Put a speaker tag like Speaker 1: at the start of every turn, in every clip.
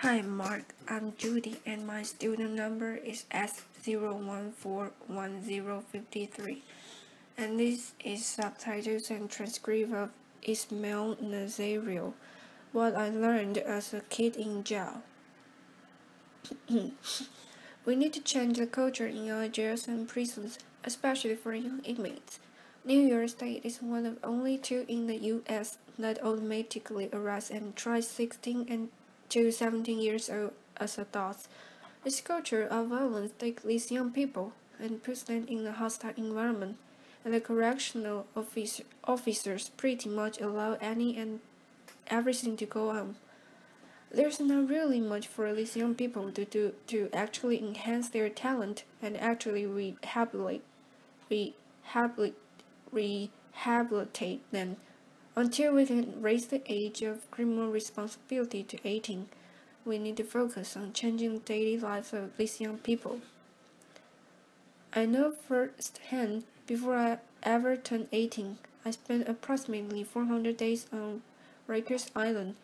Speaker 1: Hi Mark, I'm Judy and my student number is S0141053 and this is subtitles and transcript of Ismail Nazario, what I learned as a kid in jail. We need to change the culture in our jails and prisons, especially for young inmates. New York State is one of only two in the U.S. that automatically arrests and tries 16 to 17 years old as adults. This culture of violence takes these young people and puts them in a hostile environment, and the correctional officers pretty much allow any and everything to go on. There's not really much for these young people to do to actually enhance their talent and actually rehabilitate, rehabilitate them until we can raise the age of criminal responsibility to 18. We need to focus on changing the daily lives of these young people. I know firsthand, before I ever turned 18, I spent approximately 400 days on Rikers Island,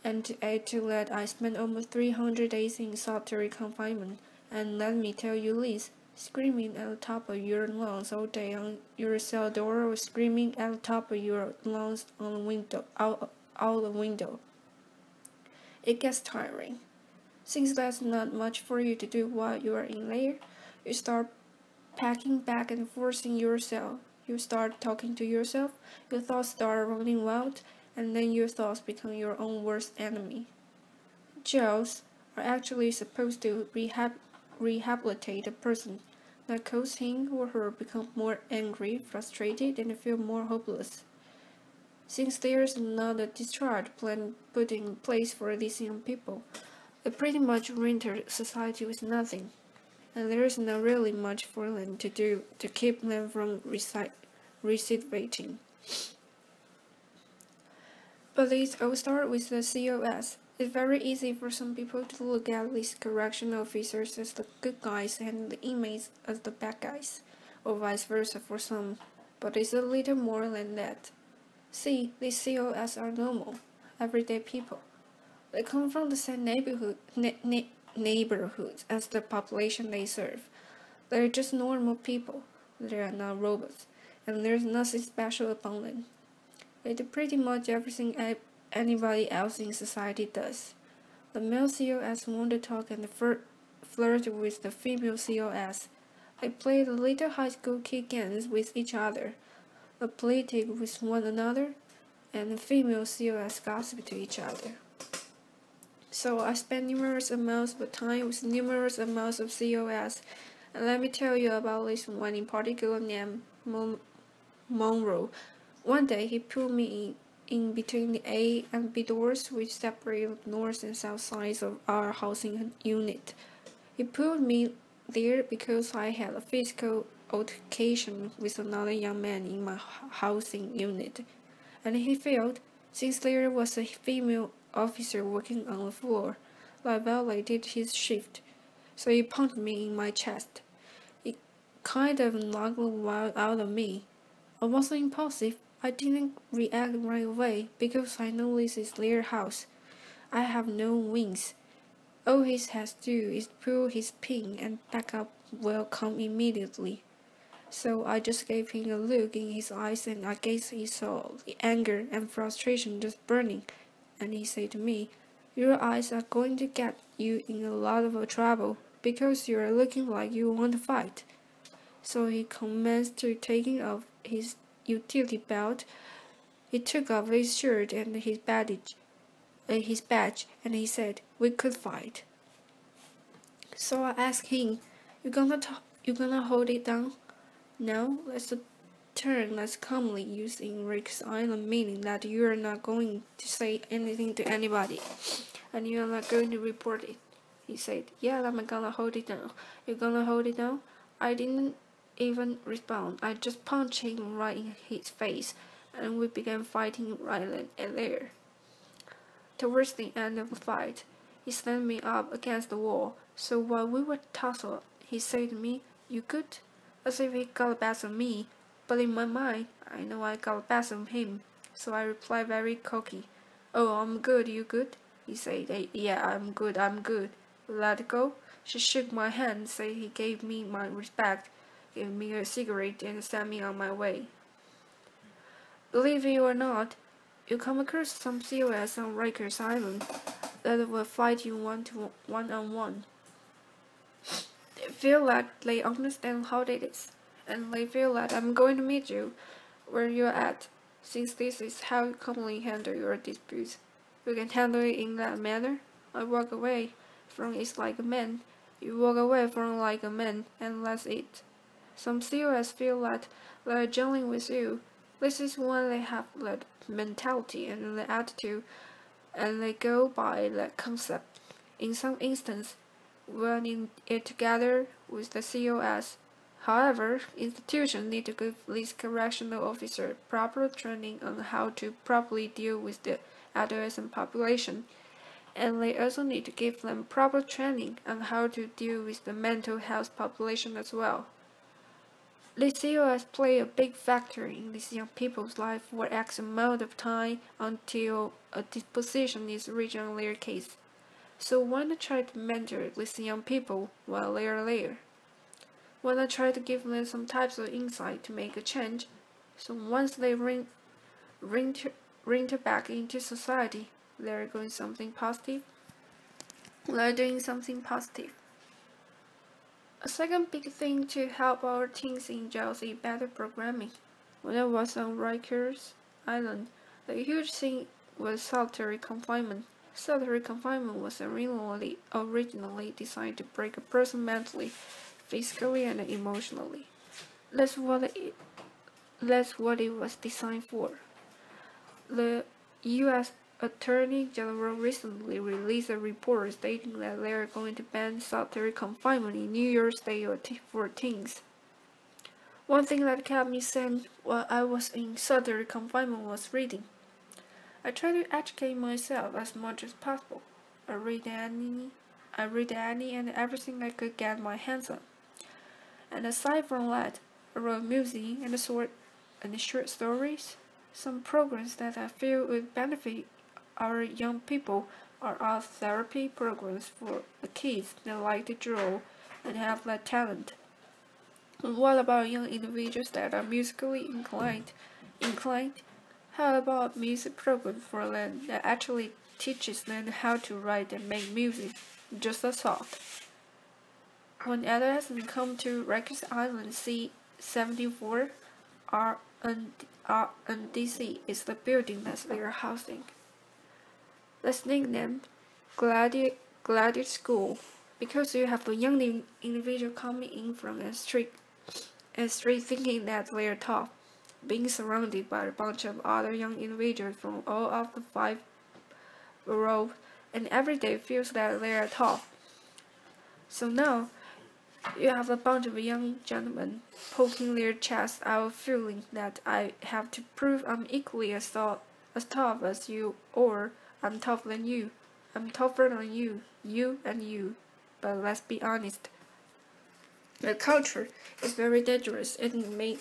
Speaker 1: and to add to that, I spent almost 300 days in solitary confinement. And let me tell you this, screaming at the top of your lungs all day on your cell door or screaming at the top of your lungs on the window, out the window. It gets tiring. Since there's not much for you to do while you are in there, you start packing back and forcing yourself. You start talking to yourself, your thoughts start running wild, and then your thoughts become your own worst enemy. Jails are actually supposed to rehabilitate a person, that cause him or her become more angry, frustrated, and feel more hopeless. Since there is not a discharge plan put in place for these young people, they pretty much enter society with nothing, and there is not really much for them to do to keep them from recidivating. But let's all start with the COS. It's very easy for some people to look at these correctional officers as the good guys and the inmates as the bad guys, or vice versa for some, but it's a little more than that. See, these COS are normal, everyday people. They come from the same neighborhoods as the population they serve. They're just normal people. They are not robots, and there's nothing special about them. They do pretty much everything anybody else in society does. The male COS want to talk and flirt with the female COS. They play the little high school kid games with each other, the politic with one another, and the female COS gossip to each other. So I spent numerous amounts of time with numerous amounts of COS, and let me tell you about this one in particular named Monroe. One day he pulled me in between the A and B doors which separate the north and south sides of our housing unit. He pulled me there because I had a physical altercation with another young man in my housing unit, and he felt, since there was a female officer working on the floor, that I violated his shift, so he punched me in my chest. It kind of knocked the wild out of me. I wasn't impulsive. I didn't react right away because I know this is their house. I have no wings. All he has to do is pull his pin and backup will come immediately. So I just gave him a look in his eyes, and I guess he saw the anger and frustration just burning, and he said to me, "Your eyes are going to get you in a lot of trouble because you are looking like you want to fight." So he commenced to taking off his utility belt. He took off his shirt and his badge, and he said, "We could fight." So I asked him, "You gonna hold it down?" "No, that's a term that's commonly used in Rikers Island, meaning that you are not going to say anything to anybody, and you are not going to report it." He said, "Yeah, I'm gonna hold it down." "You gonna hold it down?" I didn't even respond. I just punched him right in his face, and we began fighting right then and there. Towards the end of the fight, he slammed me up against the wall, so while we were tussling, he said to me, "You good?" As if he got the best of me, but in my mind, I know I got the best of him, so I replied very cocky, "Oh, I'm good, you good?" He said, "Hey, yeah, I'm good, I'm good. Let go." She shook my hand, said he gave me my respect, gave me a cigarette, and sent me on my way. Believe it or not, you come across some COS on Rikers Island that will fight you one-on-one. They feel like they understand how it is, and they feel that I'm going to meet you where you're at, since this is how you commonly handle your disputes. You can handle it in that manner. I walk away from it like a man. You walk away from like a man, and that's it. Some COS feel that they're gelling with you. This is when they have that mentality and the attitude, and they go by that concept. In some instances, running it together with the COS. However, institutions need to give these correctional officers proper training on how to properly deal with the adolescent population, and they also need to give them proper training on how to deal with the mental health population as well. The COS play a big factor in these young people's life for X amount of time until a disposition is reached on their case. So why not try to mentor these young people while they are there? Why not try to give them some types of insight to make a change? So once they enter back into society, they're doing something positive. They're doing something positive. A second big thing to help our teens in jails is better programming. When I was on Rikers Island, the huge thing was solitary confinement. Solitary confinement was originally designed to break a person mentally, physically, and emotionally. That's what it was designed for. The U.S. Attorney General recently released a report stating that they are going to ban solitary confinement in New York State for teens. One thing that kept me sane while I was in solitary confinement was reading. I try to educate myself as much as possible. I read any and everything I could get my hands on. And aside from that, I wrote music and short stories. Some programs that I feel would benefit our young people are art therapy programs for the kids that like to draw and have that talent. And what about young individuals that are musically inclined? How about a music program for them that actually teaches them how to write and make music? Just a thought. When adolescents come to Rikers Island C-74, RNDC is the building that they are housing. Let's nickname Gladiator School, because you have a young individual coming in from the street thinking that they are tough, being surrounded by a bunch of other young individuals from all of the 5 boroughs, and every day feels that they are tough. So now, you have a bunch of young gentlemen poking their chests out, feeling that I have to prove I'm equally as tough as you, or I'm tougher than you. I'm tougher than you and you. But let's be honest. The culture is very dangerous and may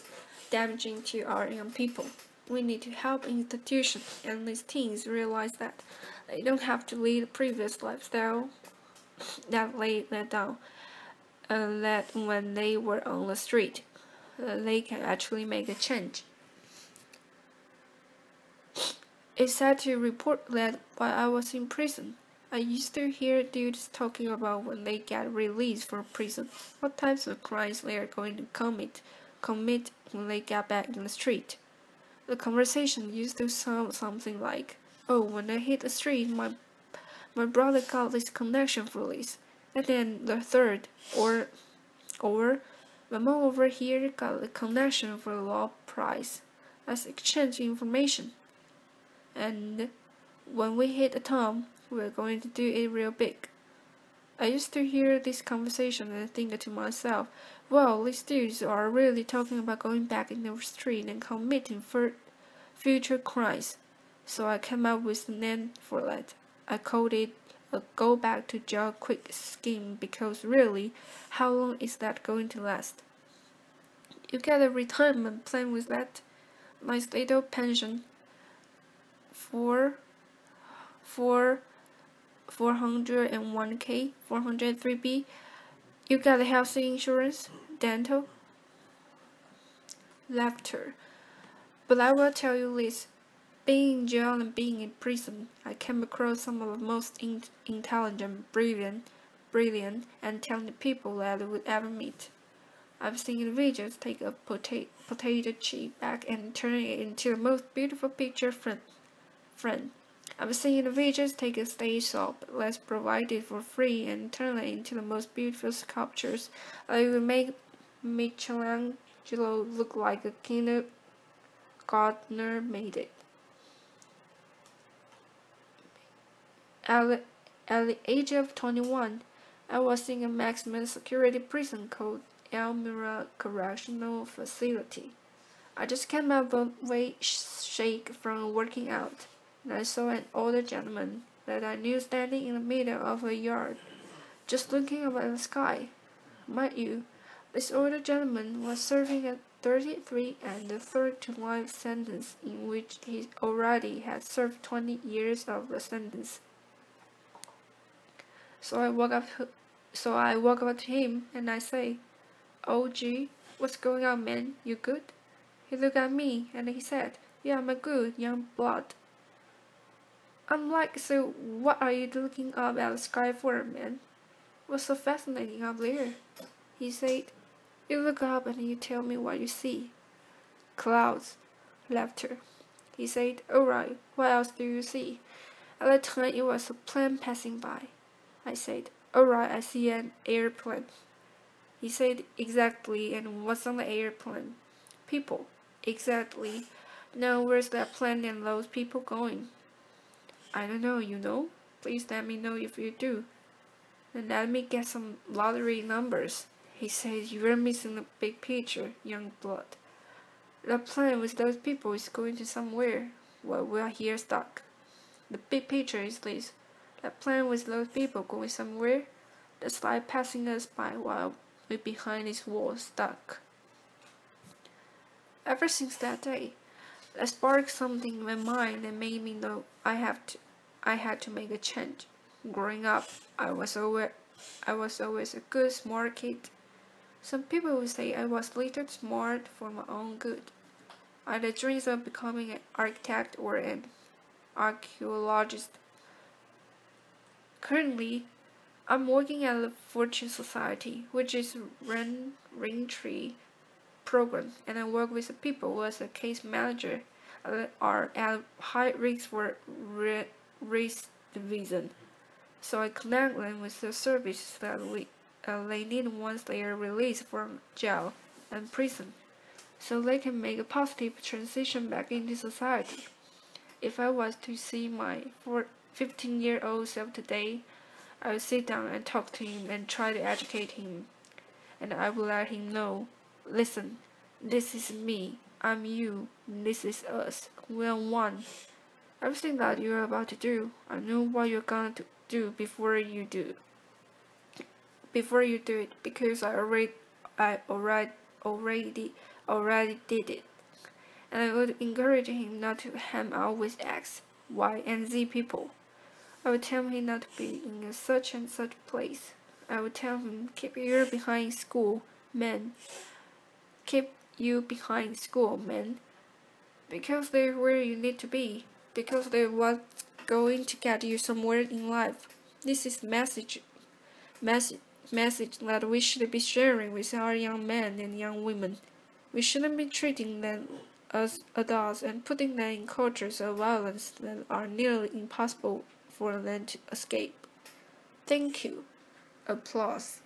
Speaker 1: damaging to our young people. We need to help institutions and these teens realize that they don't have to lead a previous lifestyle that laid them down. That when they were on the street, they can actually make a change. It's sad to report that while I was in prison, I used to hear dudes talking about when they get released from prison, what types of crimes they are going to commit when they get back in the street. The conversation used to sound something like, "Oh, when I hit the street, my brother got this connection for this, and then the third, or my mom over here got a connection for the law prize. Let's exchange information. And when we hit the town, we're going to do it real big." I used to hear this conversation and think to myself, well, these dudes are really talking about going back in the street and committing future crimes. So I came up with a name for that. I called it a go back to jail quick scheme, because really, how long is that going to last? You get a retirement plan with that, nice little pension for 401k, 403b. You got health insurance, dental. Laughter. But I will tell you this. Being in jail and being in prison, I came across some of the most intelligent, brilliant, and talented people that I would ever meet. I've seen individuals take a potato chip bag and turn it into the most beautiful picture frame. I've seen individuals take a stage soap that's provided for free and turn it into the most beautiful sculptures that would make Michelangelo look like a kindergartner made it. At the age of 21, I was in a maximum security prison called Elmira Correctional Facility. I just came out of a shake from working out, and I saw an older gentleman that I knew standing in the middle of a yard, just looking up at the sky. Mind you, this older gentleman was serving a 33 and a third to life sentence in which he already had served 20 years of the sentence. So I walk up to him and I say, "Oh gee, what's going on, man? You good?" He looked at me and he said, "Yeah, I'm a good young blood." I'm like, "So what are you looking up at the sky for, man? What's so fascinating up there?" He said, "You look up and you tell me what you see." Clouds. Laughter. He said, "Alright, what else do you see?" At that time it was a plane passing by. I said, "Alright, I see an airplane." He said, "Exactly, and what's on the airplane?" "People." "Exactly. Now where's that plane and those people going?" "I don't know, you know? Please let me know if you do. And let me get some lottery numbers." He said, "You're missing the big picture, young blood. The plane with those people is going to somewhere, while we're here stuck. The big picture is this. The plane with those people going somewhere, the sky passing us by while we're behind this wall stuck." Ever since that day, that sparked something in my mind that made me know I had to make a change. Growing up, I was always a good, smart kid. Some people would say I was little smart for my own good. I had dreams of becoming an architect or an archaeologist. Currently, I'm working at the Fortune Society, which is Raintree program, and I work with the people as a case manager that are at high risk for race division. So I connect them with the services that they need once they are released from jail and prison, so they can make a positive transition back into society. If I was to see my 15-year-old self today, I would sit down and talk to him and try to educate him, and I would let him know, "Listen, this is me, I'm you, this is us, we're one. Everything that you're about to do, I know what you're gonna do before you do it, because I already did it." And I would encourage him not to hang out with X, Y, and Z people. I would tell him not to be in a such and such place. I would tell him, "Keep you behind school, man. Keep you behind school, man. Because they're where you need to be. Because they're what's going to get you somewhere in life." This is message that we should be sharing with our young men and young women. We shouldn't be treating them as adults and putting them in cultures of violence that are nearly impossible for them to escape. Thank you. Applause.